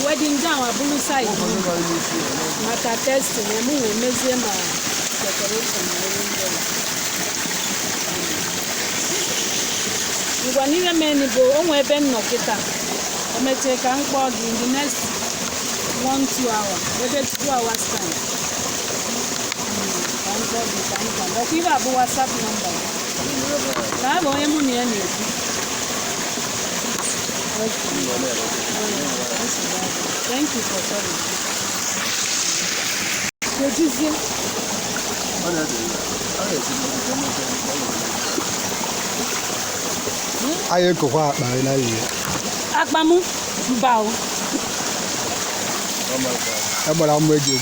Wedding down a blue side. Maka testing, and we will measure my decoration. You want to many go on weapon knock it up. I may take a call in the next 1-2 hours, whether 2 hours time. But you have a WhatsApp number. I have only money. Thank you for coming. What is it? I go out by Akbamu, bow. I'm ready.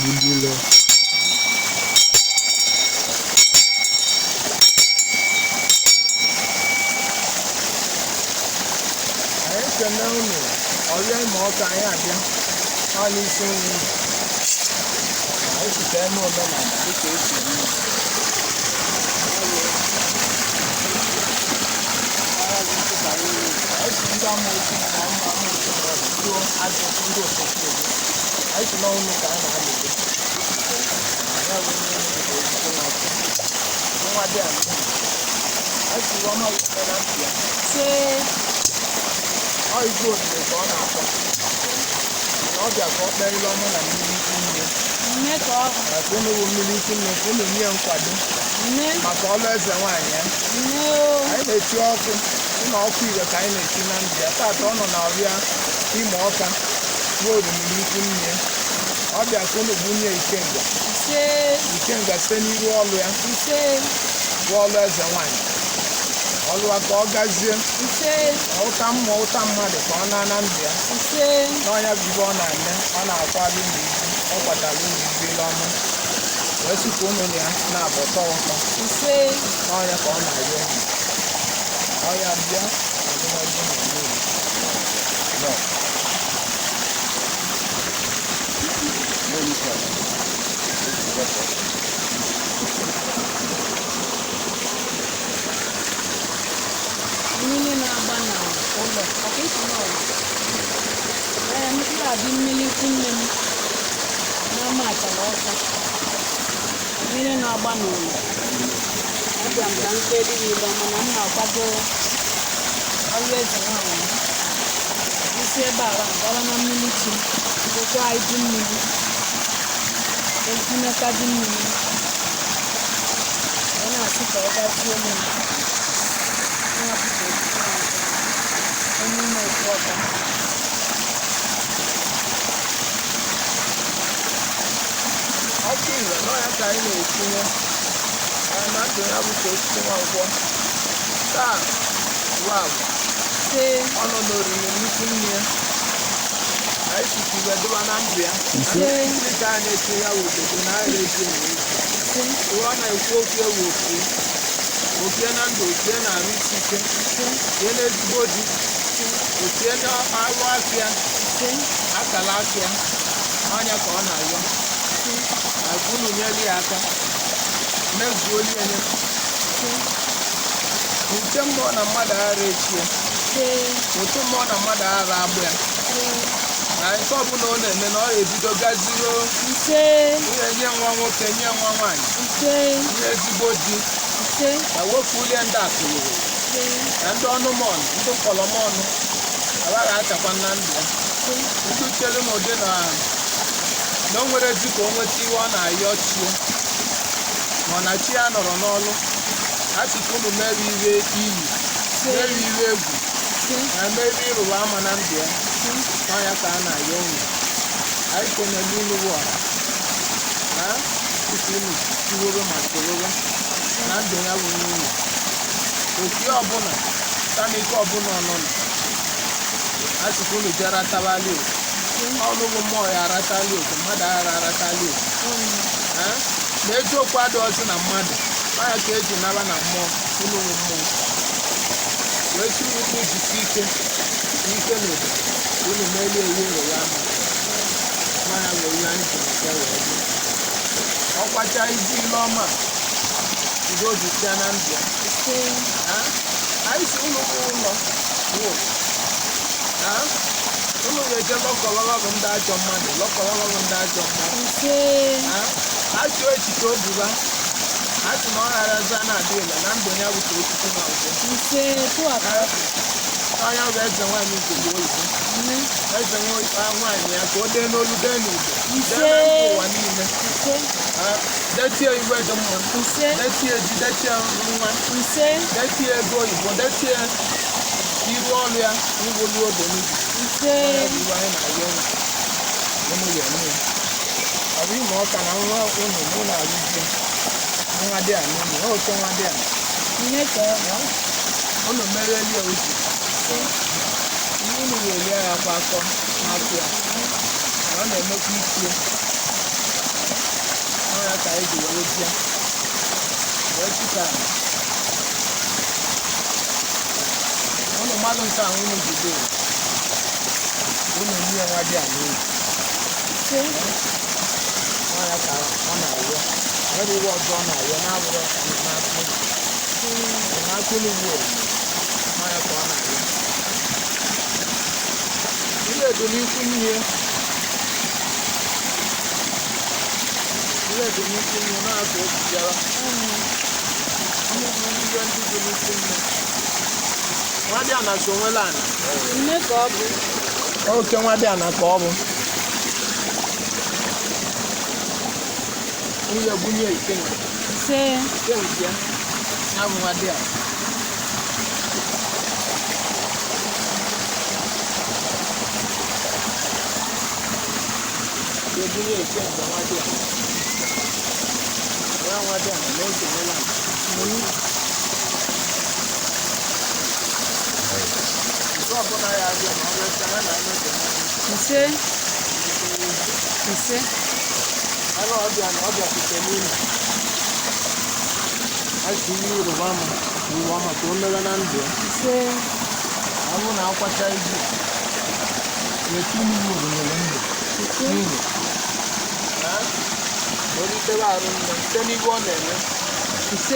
Imoka ya only soon. I should tell more than very long and make off. I don't know Mmili from the near Quadu. My colors and wine. No, I let you off in all feet of kind of thing and the attack on our Imoka road in Mmili. All the Akuna Bunya Ikenga. Ikenga send you all there. You say, Wallers and wine. All what Augazia. You say, Otam, mother, Conandia. You say, no, I have gone on our family. What I mean, what's it going on now? But you say, oh, yeah, on I will. Oh, yeah, yeah, Mmili na-agba n'ụlọ abịa m ka m kperi ya ile ọma na m na-akwado ọrụ eze nwaanyị isi ebe a gawa na mmiri chi gokwa iju mmiri ezineka dị mmiri ọ na-asị ka ọ gazie m nhapụta onye ime otu ọka ọkụ ire n'ọya ka anyị na-etinye na ndụ ya bụ ka osisi nwankwọ taa wab ọnụ n'oriri nnukwu nne anyị site iwe dụba na ndụ ya ndị ka a na-etinye ya wododo na ahịa eji ihe ọ na-ekwu okwu ewu okie na ndụ okie na arụ isi ike okie na ezigbo di okie na alụ afịa akala afịa ọnya ka ọ na-ayọ unu nyere ya aka mezuo ihe nke mmụọ na mmadụ aghara echi ya otu mmụọ na mmadụ aghara agbụ ya na nke ọbụla ọ na-eme na ọ ebido gaziro ihe nye nwa nwoke nye nwa nwaanyị ihe ezigbo di ewepụ ulie ndị akụrụ na ndị ọnụmọnụ ndị kọlọmọnụ agaghị achakwa na ndụ ya ndị uchelu na ụdị na o nwere di ka o nweta iwe ọ na-ayọ chie ma na chi ya nọrọ n'ọlụ a sị ka unu mere iwe iyi mere iwe egwu na mere ịrụwa ama na ndụ ya n'ọnya ka a na-ayọ unu anyị kenele unu bụ ọha na tupu unu tiworo ma tororo na ndụ ya bụ unu oke ọbụla kama ike ọbụla ọnụnụ a sị ka unu jee ratabali ọnụ bụ mmụọ ya aratali oku mmadụ aghara aratali oku na eziokwu adịghịzi na mmadụ anya ka eji nara na mmụọ unu bụ mmụọ wee si unu jisi ike n'ike na obodo unu melie ewu ero ya ama mmanya wee ihe anyị ji ya wee dị ọkwacha ibu ile ọma udo jisia na ndụ ya anyị si unu bụ ụlọ unu ga-eje lọkọlọlọ bụ ndị ajọ mmadụ lọkọlọlọ bụ ndị ajọ mmadụ ajụ echiche obuba a sị na ọ ghara za na-adị ele na ndụ ya bụ ka echiche na ụzọ onye bụ eze nwaanyị ugogbe oyibo eze nwaanyị ya ka o dee n'olu dee n'udo dee na mba ụwa niile detie igwe dị mma detie ji detie nwa detie ego oyibo detie iru ọrụ ya ngwolu oge n'ubi iwe anyị na-ayọ unu ya eme ya ọ bụ ime ọka na nwa unu mụ na-alụzi nwa dị a n'ụlọ ya oke nwa dị a unu merelie uche unu ga-elie ya kwa akọ n'afọ ya ọ na-emekwa ichie ọya ka anyị ji were bịa wee chịka unu mmadụ nke a unu jide unu nye nwa dị a n'ụlọ ọya ka ọ na-ayọ nwere iwe ọzọ ọ na-ayọ na-abụrụ n'akụ n'ugbo ọya ka ọ na-ayọ ile edo n'ikwu nne na-akụ obi bịara ọmụmụ ihe ndị dị n'ikwu nne nwadị a na-so onwela ana nne ka ọ bụ oke nwadị a na ka ọ bụ nwunye bunye ikenga ya na bụ nwadị a bunye ikenga nwadị a ya nwadị a na-eso onwela ana ọbụla ya abịa ma ọ bụrụ na na-eme ise anụ ọbịa na ọbịa site n'ime asị ihe ịrụba ama iwu ọma ka o mere na ndụ ya ọ bụrụ na akwacha ibu na-etu n'iwu obodo ndụ n'ihi olitere arụ nne site n'ihu ọ na-eme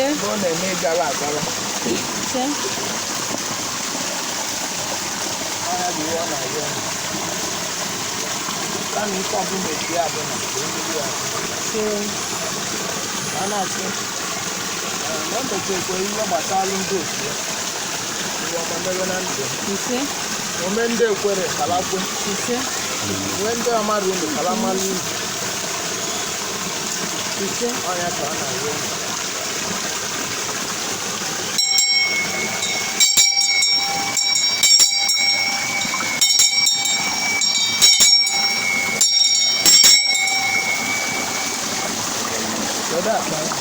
ebe ọ na-eme gara agara ọya bụ ihe ọ na-ayọ kama ike ọbụla eti abụ na mmiri ya a na-asị na mechekwa ihe gbasara ndị otu ya ụwa mamebe na ndụ ise ome ndị ekwere kalakwe ise nwee ndị ọmara unu kalamalụ unu ise ọnya ka ọ na-arịọ kedu akpa ya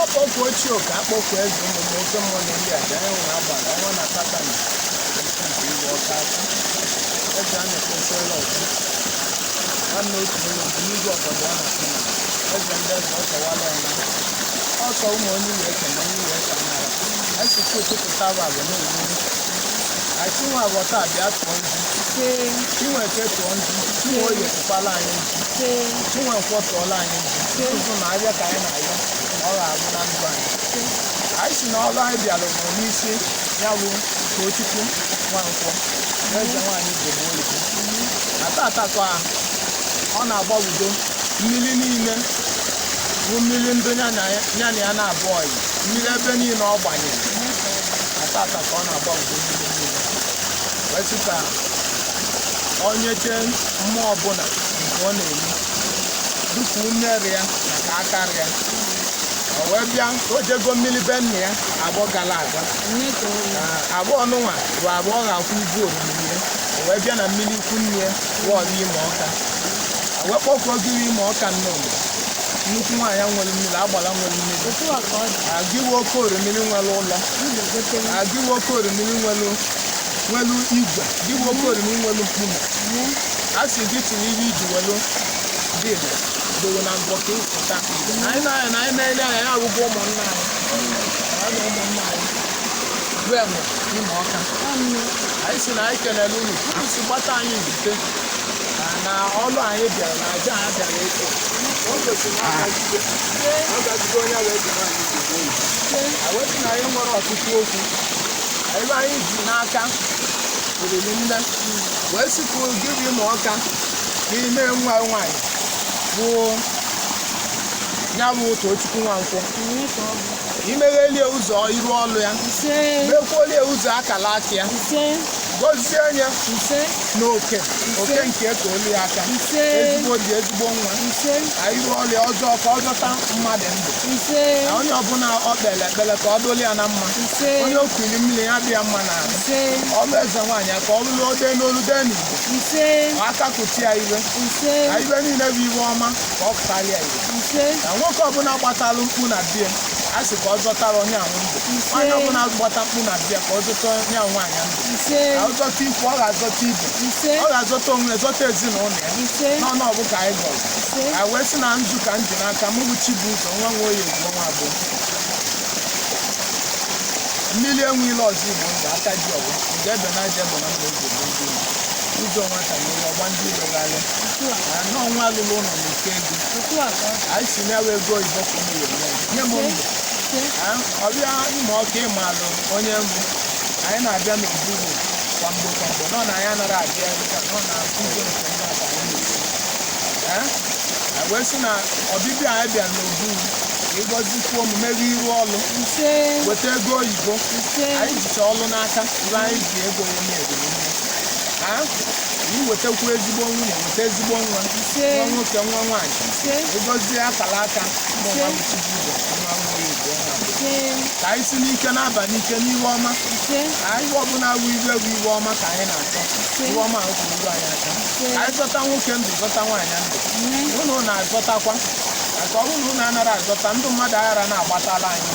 akpọkwu ochie ka akpọkwu eze ụmụ oke mmụọ na ndị aja anyị nwere agbara ọnwa na satani iwe ọka aka eze a na-ekpesịrịla ọzọ nwanne otu ụlọ bụ n'igwe ọgọdọ ọ na-asị na eze ndị eze ọsọwala ọnwa ọsọ ụmụ onye iwe eke na onye iwe eke nara asịkwa ụtụpụta bụ agwa na-ewuru achinwe agwọ taa bịa tụọ nzu chinwe eke tụọ nzu chinwe oyi tụkwala anyị nzu chinwe nkwọ tụọla anyị nzu nzu na abịa ka anyị na-ayọ ọ ga-abụ na ndụ anyị anyị si na ọrụ anyị bịara bụ n'isi ya bụ Tochukwu Nwankwọ eze nwaanyị Igbo Oyibo na tata ka ọ na-agbawudo mmiri niile bụ mmiri ndị ya na ya na-abụ ọyị mmiri ebe niile ọ gbanyere na tata ka ọ na-agbawudo mmiri niile wee sị ka onye chee mmụọ ọbụla nke ọ na-eme dịka umere ya na ka akarị ya o wee bịa o jego mmiri be nna ya abụọ gara aga abụọ nụnwa bụ abụọ ga-akwụ ibu oriri ya o wee bịa na mmiri Ikwunne ya wọọlụ Imoka o wee kpọkuo ogiri Imoka nnọọ nnukwu nwaanyị nwere mmiri agbara nwere mmiri agịwa oke orimiri nwere ụlọ agịwa oke orimiri nwere igwe gịwa oke orimiri nwere mkpume a sị gị tinye ihe iji welu dịrị dowe na mbọ ka ịpụta anyị na-ele anya ya abụbụ ụmụnna anyị ụmụnna anyị bụ enwe Imoka anyị si na anyị kelele unu tupu si gbata anyị nzute na ọlụ anyị bịara na aja anyị bịara ịkụ ọ gosiri na ọ gazigo onye wee ji nwaanyị Igbo Oyibo awepụ na anyị nwere ọtụtụ okwu ebe anyị ji n'aka oriri nne wee sikwu gị bụ Imoka n'ime nwa nwaanyị bụ ya bụ Tochukwu Nwankwọ imeghelie ụzọ iru ọlụ ya mekwuolie ụzọ akala aka ya gozie onye na oke nke etoolu ya aka ezigbo dị ezigbo nwa iru ọlụ ya ọzọ ka ọ zọta mmadụ ndụ na onye ọbụla ọ kpere ekpere ka ọ doli ya na mma onye okiri mmiri ya dị ya mma na ọlụ eze nwaanyị ka ọ lụrụ ode n'olu dee n'Igbo aka kụti ya iwe na iwe niile bụ iwe ọma ka ọ pụtarịa iwe na nwoke ọbụla gbatalụ mkpu na bie a sị ka ọ zọtara onye ahụ ndụ nwaanyị ọbụla gbata mkpu na bia ka ọ zọta onye ahụ nwaanyị ndụ na ọ zọta ikwu ọ ga-azọta ibe ọ ga-azọta onwe zọta ezinụlọ ya n'ọnụ ọbụka anyị gọrọ anyị wee sị na nzu ka m ji n'aka m bụ Chibuzo nwa nwe oyi egwu ọnwa abụọ mmiri enweghịla ọzọ Igbo ndụ aka ji ọgwụ nke ebe na aja bụ na mma oge bụ ndị ụzọ nwata nyere ọgba ndị ilogharịa na ọnwa alụlụ ụlọ na ike ego anyị si na-ewe ego oyibo ka ụmụ ya nye m ndụ ọbịa Imoka ịmalụ onye mbụ anyị na-abịa n'obodo kwa mgbe nọ na anyị anaghị abịa nọ na ụzọ nke wee sị na ọbịbịa anyị bịa n'obu ịgọzikwa omume gị iru ọlụ weta ego oyibo anyị jicha ọlụ n'aka ebe anyị ji ego ya na-eri iwetakwu ezigbo nwunye weta ezigbo nwa nwoke nwa nwaanyị ịgọzie akara aka nwa Chibuzo nwa Oyibo ka anyị si n'ike na-aba n'ike n'ihu ọma anyị ọbụla wụ iwe bụ iwe ọma ka anyị na-achọ iwe ọma ahụ kwuru iru anyị aka anyị zọta nwoke ndụ zọta nwaanyị ndụ unu na-azọtakwa maka ọ bụrụ na unu anara azọta ndị mmadụ aghara na-agbatala anyị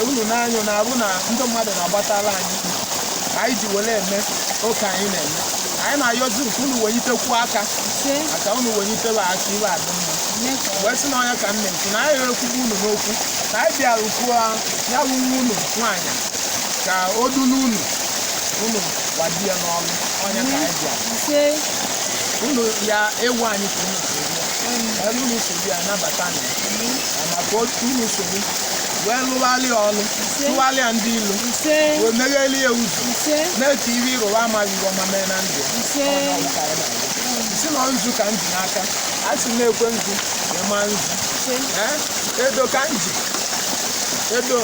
unu na-anyụ na-abụ na ndị mmadụ na-agbatala anyị anyị ji were eme oke anyị na-eme anyị na-ayọzi nke unu wenyitekwu aka maka unu wenyitewe aka iwe adị mma wee sị na ọnya ka m na-ekwu na anyị ekwugbu unu n'okwu na anyị bịara kwuo ya bụ nwa unu nwaanyị ka o dulu unu gbadi ya n'ọrụ ọnya ka anyị bịara unu ya ewu anyị ka unu ebe unu soro ya nabata na maka otu unu soro wee lụgharịa ọlụ tụgharịa ndị ilo wee megheli ya ụzọ na-eke ihe ịrụwa amaghị ihe ọma mee na ndụ si na nzu ka m ji n'aka a sị na-ekwe nzu ịma nzu edo ka m ji edo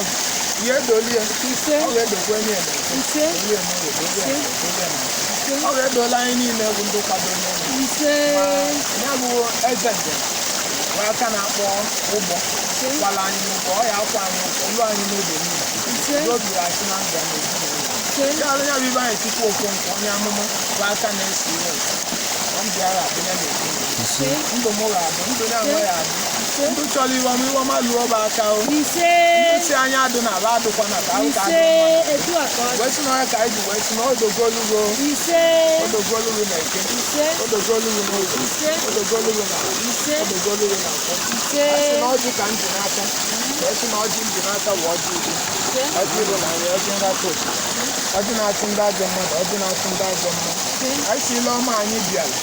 ihe edolie ọ ga-edokwe nye ọ ga-edola anyị niile bụ ndị kwado ya bụ eze njem wee aka na-akpọ ụgbọ kwala anyị n'ụkwụ ọ ya akwa anyị ụlọ anyị n'oge niile obi asị na ndụ n'ezinụlọ ya bụ ibe anyị tupu Okonkwo onye amụma bụ aka na-esi iwe ndị agha adịnya n'ezinụlọ ndụ m ga-adị ndụ ya nwe ya adị ndụ chọrọ iwe ọma lụọ bụ aka o ndị si anya adụ na ala adụkwa na ka ahụ ka adị wee sị na ọnya ka anyị ji wee sị na odogolugo na eke odogolugo na oge odogolugo na odogolugo na nkwọ sị na ọjị ka m ji n'aka wee sị na ọjị m ji n'aka bụ ọjị igbo ọjị igbo na nri ọjị nrata ọjị na-achụ ndị ajọ mmadụ ọjị na-achụ ndị ajọ mmadụ anyị si ile ọma anyị bịara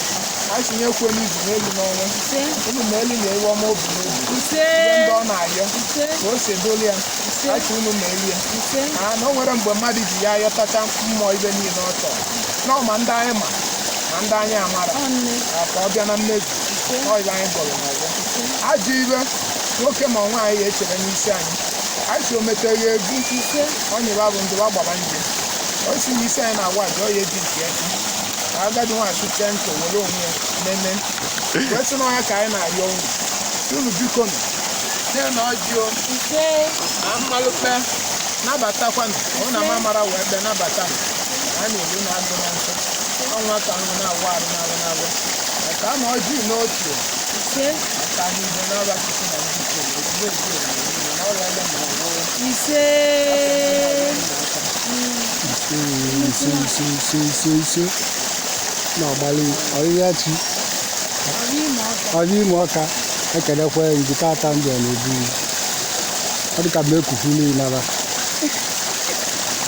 anyị si nyekwe n'izu n'elu n'ọnwa unu ma elu na ewu ọma obi n'obi ndị ọ na-arịọ ka o si edoli ya anyị si unu ma elu ya na o nwere mgbe mmadụ ji ya ayọtacha mmụọ ibe niile ọ chọrọ nọọ ma ndị anyị ma ndị anyị amara ka ọ bịa na mmezu ọibe anyị gọrọ n'ọzọ ajọ ibe nwoke ma nwaanyị ya echere n'isi anyị si o meteghị egwu ọ nyere abụ ndị wa gbara nje o si n'isi anyị na-agwa aja ọ ya eji nke echi ka agadi nwaanyị chee ntị were onwe ya nene wee sị n'ọnya ka anyị na-arịọ unu biko na ọjị na mmalụkpe nabatakwanụ ọ na mamara wee bịa nabata a na-eru na agụ na nsọ ọnwa ka ahụ na-agwa arụ na-agụ ka a na ọjị n'otu maka n'ibe n'ọbachisi na ndị ike na ọrịa ebe ma ise na-agbalị ọrịa chi ọrịa Imoka ekelekwa ndị tata ndị ọ na-ebu ọ dị ka m ekufu niile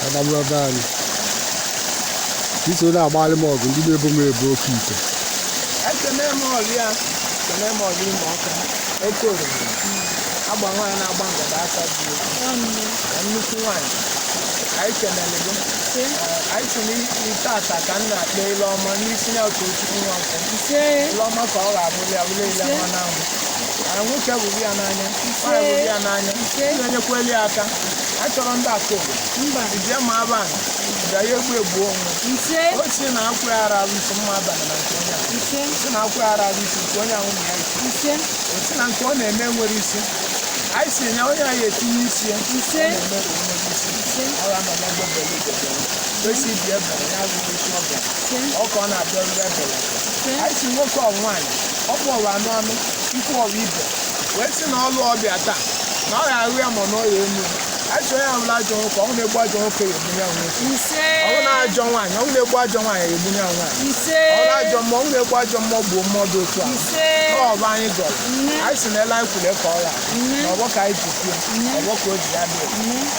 adagburu ebe anyị iso na-agbalị m ọgụ ndị na-ebo m ebe oke ite ekene m ọrịa Imoka oke oriri agba nwaanyị na-agba ngada aka dị na nnukwu nwaanyị anyị kenere gị anyị si n'ite ata ka m na-akpọ ile ọma n'isi ya otu Chukwu nwa nkwọ ile ọma ka ọ ga-abụli ya bụla ile nwa n'ahụ nwoke bụrụ ya n'anya nwaanyị bụrụ ya n'anya na-enyekweli ya aka a chọrọ ndị akụrụ ije ma abalị bịa ya egbu onwe o si na akwụ ya ara isi mma abalị na nke onye ahụ si na akwụ ya ara isi nke onye ahụ na ya isi o si na nke ọ na-eme nwere isi anyị si nya onye anyị etinye isi ya na-emere onwere isi ọ ya nọ n'ọgbọ bele esi bi ebere ya rụrụ isi ọbịa ọ ka ọ na-abịa ọrụ ebere anyị si nwoke ọ nwaanyị ọ kpọrọ anụ ikwu ọrụ ibe wee si na ọlụ ọbịa taa na ọ ga-ahụ ya ma na ọ ya enu anyị si onye ahụla ajọ nwoke ọnwụ na-egbu ajọ nwoke ya ebunye ya nwoke ọnwụ na-ajọ nwaanyị ọnwụ na-egbu ajọ nwaanyị ya ebunye ya nwaanyị ọnwụ ajọ mmụọ ọnwụ na-egbu ajọ mmụọ gbuo mmụọ dị otu a ọbụ anyị gọrọ anyị si na ele anyị kwule ka ọ ya na ọgbọ ka anyị ji kwuo ọgbọ ka o ji ya dị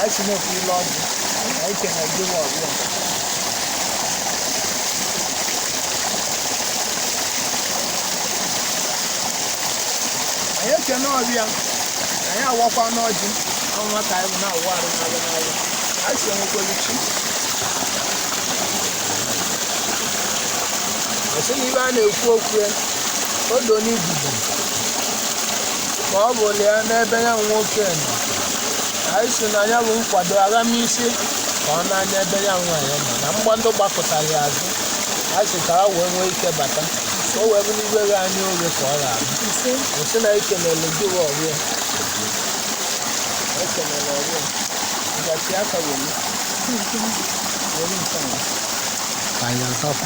anyị si na-ekwu ile ọjị anyị kene ejewe ọbịa anyị ekene ọbịa anyị awakwa n'ọjị ọnwa ka anyị bụ na-awụ arụ n'abịa n'abịa anyị si enwekwelu chi ọsị na ibe a na-ekwu okwu ya odo n'ibubo ma ọ bụ lee n'ebe ya nwoke nọ. Anyị si na ya bụ nkwado agamisi ka ọ na-anya ebe ya nwaanyị nọ na mgbando gbakọtara ya azụ. Anyị si ka ha wee nwee ike bata o wee bụrụ iwe gị anya oge ka ọ ga-abụ. Osi na ikenele gị wa ọrịa ekenele ọrịa ngachi aka were nke a Anyị asapụ.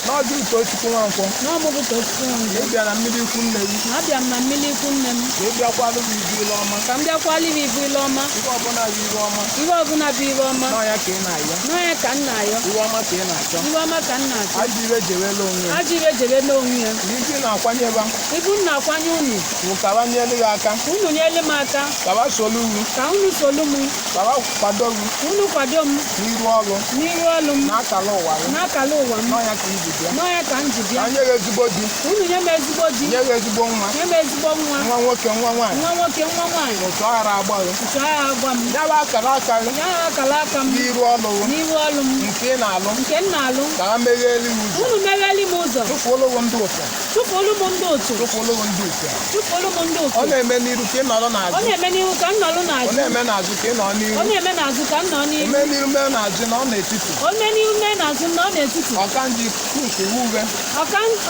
n'ọdụ Utochukwu Nwankwọ n'ọmụgụ Utochukwu Nwankwọ ị bịa na mmiri Ikwunne gị abịa m na mmiri Ikwunne m ka ị bịakwalụ m ibu ile ọma ka m bịakwalụ m ibu ile ọma ihe ọbụla bụ ibe ọma ihe ọbụla bụ ibe ọma n'ọya ka ị na-ayọ n'ọnya ka m na-ayọ iwe ọma ka ị na-achọ ibe ọma ka m na-achọ ajọ ire jewela onwe ya ajọ ire jebe n'onwe ya ibu ị na-akwanyeba ibu m na-akwanye unu bụ kaba nyelu ya aka unu nyele m aka kaba solu uru ka unu solu m kaba kwado uru unu kwado m n'iru ọrụ n'iru ọlụ m n'akala ụwa gị n'akala ụwa m n'ọya ka ibi bịa n'ọnya ka m ji bịa ka nye gị ezigbo di unu nye m ezigbo di nye gị ezigbo nwa nye m ezigbo nwa nwa nwoke nwa nwaanyị nwa nwoke nwa nwaanyị otu ọ ghara agba gị nke agha agwa m ya bụ akara aka gị ya ha akala aka m n'iru ọrụ gị n'iru ọlụ m nke ị na-alụ nke m na-alụ ka ha megheli m ụzọ unu megheli m ụzọ tụfuolu m ndị ụfịa chụpụrụ m ndị otu tụfuolu m ndị ụfịa chụpụrụ m ndị ọ otu na-eme n'iru ka ị nọrọ ọ n'azụ na-eme n'ihu ka m nọrụ ọ n'azụ na-eme n'azụ ka ị nọ n'iru ọ na-eme n'azụ ka m nọ n'ihu eme n'iru mee n'azụ na ọ n'etiti o mee n'ihu mee n'azụ m na ọ n'etiti ọka nji nke uwe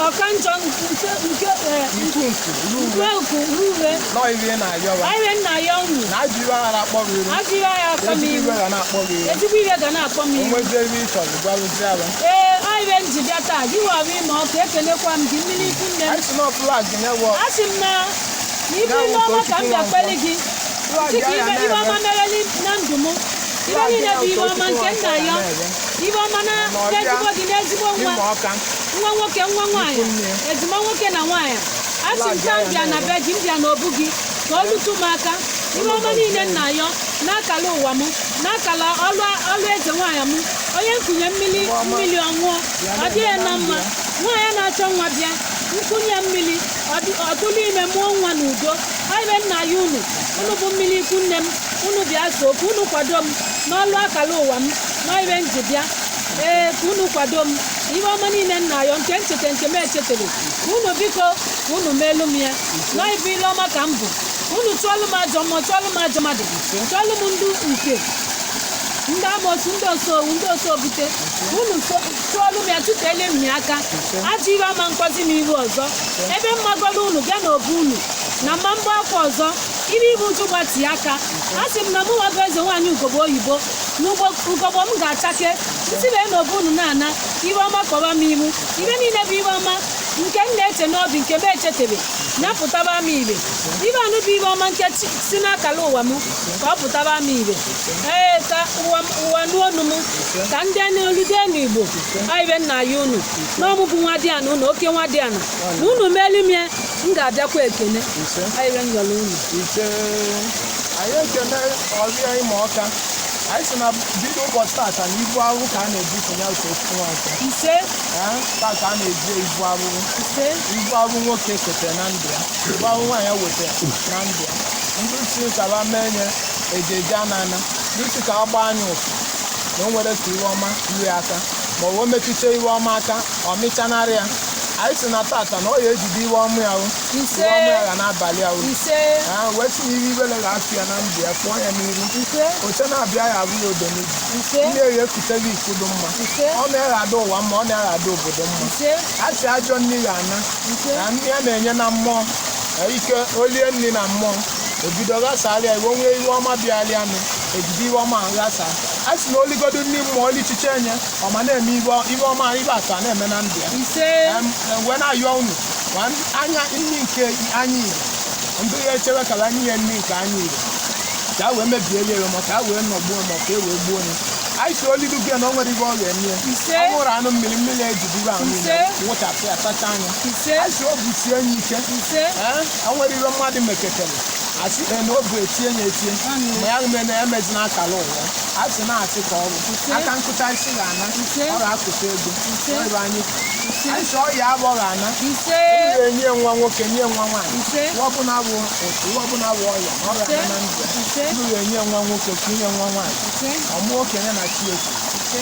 ọka njọ uwe uku uwe nọ ihe na-ayọwa anyị nna ya unu na ajọ iwe aghara akpọrọ iru ajụghị ya akpọ m ezigbo ihu iwe ga na-akpọrọ iru ezigbo iwe ga na-akpọ m ihu onwezie ebe ị chọrọ gwarụzi ala ee anyị ji bịa taa gị wara ime ọkụ ekelekwa m gị mmiri Ikwunne m anyị si na flag nyewo a sị m na ibu ile ọma ka m bịakpeli gị dịka ibe ọma mereli na ndụ m ibe niile bụ ibe ọma nke nna ya ibe ọma na ezigbo gị na ezigbo nwa nwa nwoke nwa nwaanyị ejima nwoke na nwaanyị a sị m ka m bịa na be gị m bịa n'obu gị ka o lutu m aka ibe ọma niile nna ya n'akala ụwa m n'akala ọlụ eze nwaanyị m onye nkunye mmiri ọṅụọ ọ dịghị na mma nwaanyị na-achọ nwa bịa nkunye mmiri ọdụlụ ime mụọ nwa n'udo anyị be nna ya unu bụ mmiri Ikwunne m unu bịa so ka unu kwado m n'ọlụ akala ụwa m n'ọibe nji bịa ee ka unu kwado m ihe ọma niile nna ya nke ncheta nke m echetere ka unu biko ka unu meelu m ya n'ọibe ile ọma ka m bụ unu chụọlụ m ajọ mmụọ chụọlụ m ajọ mmadụ chụọlụ m ndị nke ndị amosu ndị oso bute unu chụọlụ m ya chụtele m ya aka ajọ ihe ọma nkwazi m iru ọzọ ebe mmagolu unu bịa n'obu unu na mma mgba akwa ọzọ ime ibu uju gbati aka a sị m na mụ nwago eze nwaanyị Ugogbe Oyibo n'ugogbo m ga-achake nsibe n'obu unu na-ana iwe ọma kpọba m ihu ibe niile bụ iwe ọma nke m na-eche n'obi nke m echetebe na pụtaba m ibe ibe anụ bụ ibe ọma nke si n'akala ụwa m ka ọ pụtaba m ibe ee ka ụwa n'onu m ka ndị n'olide n'Igbo anyị be nna ya unu n'ọmụbụ nwa dị ana unu oke nwa dị ana na unu meelu m ya m ga-abịakwa ekene anyị be nyọrọ unu anyị ekene ọrịa Imoka anyị si na bido ụbọchị tata na ibu ahụhụ ka a na-ebufe ya Utochukwu Nwankwọ ise taa ka a na-eji ibu ahụhụ ibu ahụhụ nwoke ketere na ndụ ya ibu ahụhụ nwaanyị wetara na ndụ ya ndị si kaba mee nye ejeje anana ndị si ka agba anya ụfụ na o nwere ka iwe ọma iwe aka ma ọ wee metụta iwe ọma aka ọ mịchanarị ya anyị si na tata na ọ ya ejide iwe ọmụ ya iwe ọmụ ya ga n'abalị ya wee si n'ihe ibele ga-afụ ya na ndụ ya pụọ ya n'iru oche na-abịa ya abụ ya odo n'izu ndị eyi ekutebe ikudo mma ọ na-eghada ụwa mma ọ na-eghada obodo mma a si ajọ nri ga-ana na nri ya na-enye na mmụọ ike olie nri na mmụọ ebido ghasarịa iwe onwe iwe ọma bịalịanụ ejide iwe ọma ghasa a sị na oligodo nri mmụọ olichiche enye ọma na-eme iwe ọma ibe atọ a na-eme na ndụ ya wee na-ayọ unu anya nri nke anya Igbo ndị ya echewe ka anyị nye nri nke anya Igbo ka a wee mebieli ewe ma ka a wee nọgbuo ma ka e wee gbuo onye anyị si olidu gị na o nwere ibe ọ ga-enye ọ nwụrụ anụ mmiri ejide ahụ niile wụchapụ ya sacha anya anyị si o busie enyi ike o nwere ibe mmadụ meketere asị na oge etie ya etie ma ya mene emezi na akara ụwa asị na-asị ka ọrụ aka nkụta isi ga-ana ọ ga-akụta ego ebe anyị asị ọya abụọ ga-ana enye nwa nwoke nye nwa nwaanyị ọbụla bụ otu ọbụla bụ ọya ọ ga-ana na ndụ ya enye nwa nwoke ka inye nwa nwaanyị ọmụ okenye na chi eke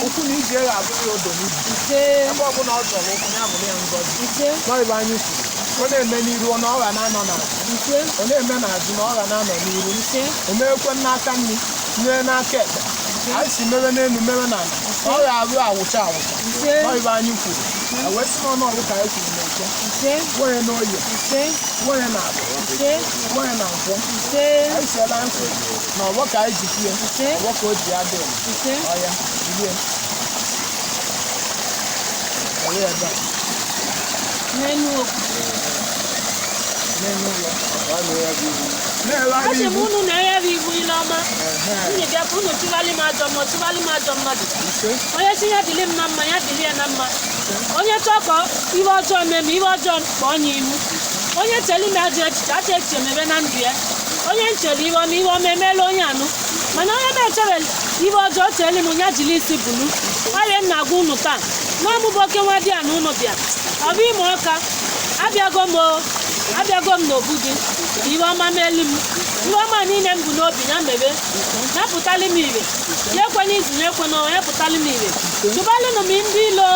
okwu na ije ga-abụghị odo n'ibu ebe ọbụla ọ chọrọ okwu ya bụrụ ya ngọzi ebe anyị kwuru ọ na-eme n'iru na ọ ga na-anọ n'azụ ọ na-eme n'azụ na ọ ga na-anọ n'iru o meekwe n'aka nri mee n'aka ekpe anyị si mewe n'elu mewe n'ala ọ ga-abụ awụcha ebe anyị kwuru wee si n'ọnụ ọgụ ka anyị kwuru na-eke nwere n'oye nwere na abụ nwere na nkwọ anyị siela nkụ na ọgbọ ka anyị ji kwue ọgbọ ka o ji ya dị ọya ilie ebe a Asị m unu na-eghere ibu ile ọma nwunye bịa ka unu tụgharị m ajọ mmadụ onye si ya dịrị m na mma ya dịrị ya na mma onye chọọ ka ihe ọjọọ meme ihe ọjọọ ka ọ nye iwu onye chere ime ajọ echiche mebe na ndụ ya onye nchere ihe ọma ihe ọma emeela onye anụ mana onye na-echere ihe ọjọọ chere m ya jiri isi bulu ọrịa m na-agwa unu taa n'ọmụbụ oke nwa dị ya na unu bịa ọ bụ Imoka abịago m n'obu gị ihe ọma meelu m ihe ọma niile m bụ n'obi ya mebe ya pụtali m ire ya ekwe n'izu ya ekwe n'ọnwa ya pụtali m ire tụbalụnụ m ndị ilo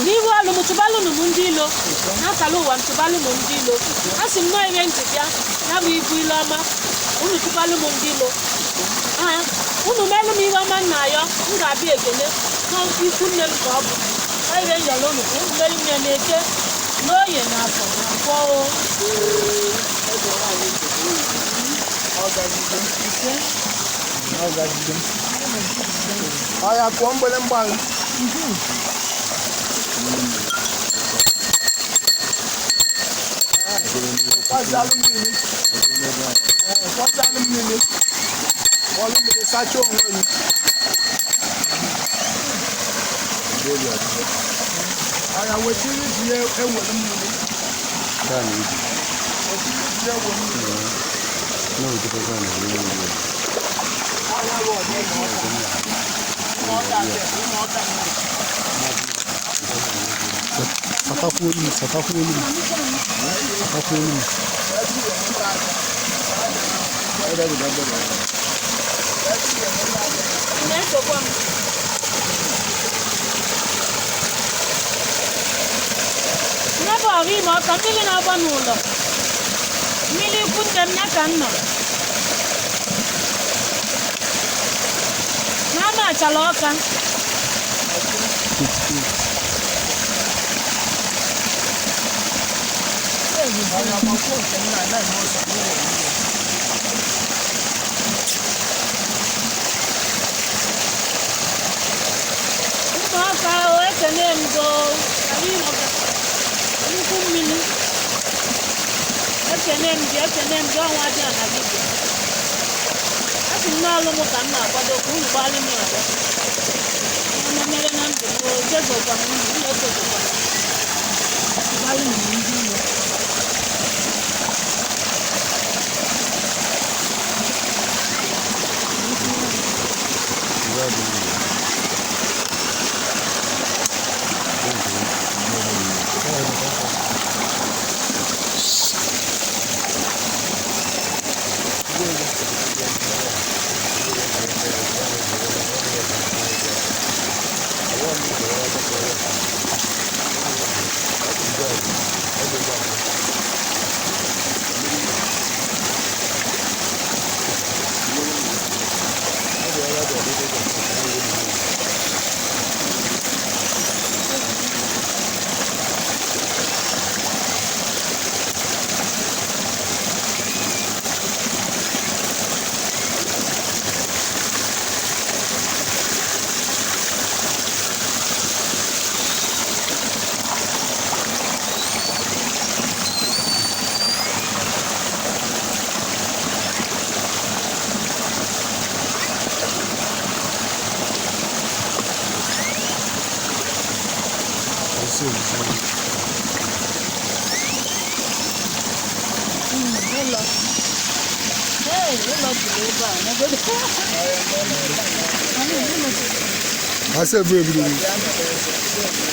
n'ihu ọlụ m tụbalụnụ m ndị ilo n'akala ụwa m tụbalụ m ndị ilo a sị m nọọ ihe njibịa ya bụ ibu ile ọma unu tụbalụ m ndị ilo unu meelu m ihe ọma m na-ayọ m ga-abịa ekele n'ikwunne m ka ọ bụ ihe nyọrọ unu ka unu melu m ya na-eke n'oye na afọ na nkwọ ọya kụọ mgbele mgbalị kwazalụ mmiri ọlụ mmiri sacha onwe gị ọya wetiri ji ewere mmiri Never Imoka mmiri na-agba n'ụlọ mmiri Ikwunne m ya ka m nọ n'ama achala ọka ụmụaka ekene m go nnukwu mmiri ekene m gị ọnwa dị na gị bịa asị m n'ọlụ m ka m na-akwado ka unu gbalị m agba ọma mere na ndụ m ojezokwa m unu ejezokwa gbalị m ndị ilo I said, baby.